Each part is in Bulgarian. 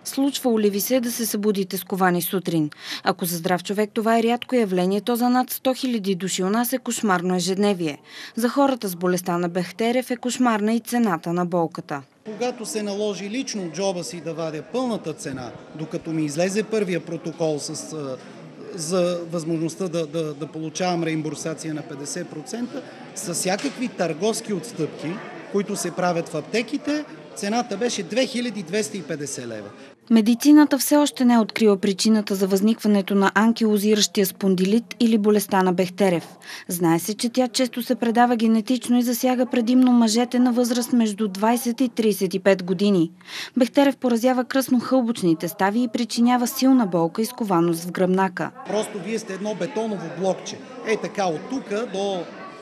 Случвало ли ви се да се събудите сковани сутрин? Ако за здрав човек това е рядко явление, то за над 100 000 души у нас е кошмарно ежедневие. За хората с болестта на Бехтерев е кошмарна и цената на болката. Когато се наложи лично от джоба си да вадя пълната цена, докато ми излезе първия протокол за възможността да получавам реимбурсация на 50%, с всякакви търговски отстъпки, които се правят в аптеките, цената беше 2250 лева. Медицината все още не е открила причината за възникването на анкилозиращия спондилит или болестта на Бехтерев. Знае се, че тя често се предава генетично и засяга предимно мъжете на възраст между 20 и 35 години. Бехтерев поразява кръстно-хълбочните стави и причинява силна болка и скованост в гръбнака. Просто вие сте едно бетоново блокче. Така от тук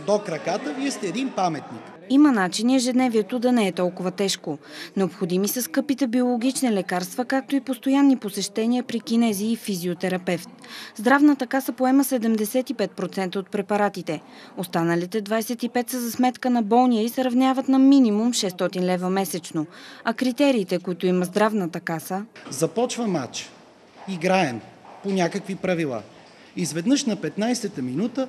до краката вие сте един паметник. Има начини ежедневието да не е толкова тежко. Необходими са скъпите биологични лекарства, както и постоянни посещения при кинези и физиотерапевт. Здравната каса поема 75% от препаратите. Останалите 25% са за сметка на болния и се равняват на минимум 600 лева месечно. А критериите, които има здравната каса... Започва матч. Играем по някакви правила. Изведнъж на 15-та минута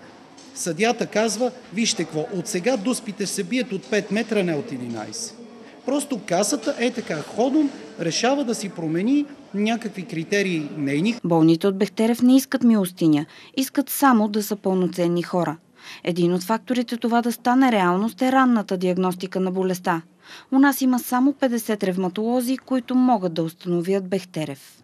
съдията казва, вижте какво, от сега дуспите се бият от 5 метра, не от 11. Просто касата така ходом решава да си промени някакви критерии нейни. Болните от Бехтерев не искат милостиня, искат само да са пълноценни хора. Един от факторите това да стане реалност е ранната диагностика на болестта. У нас има само 50 ревматолози, които могат да установят Бехтерев.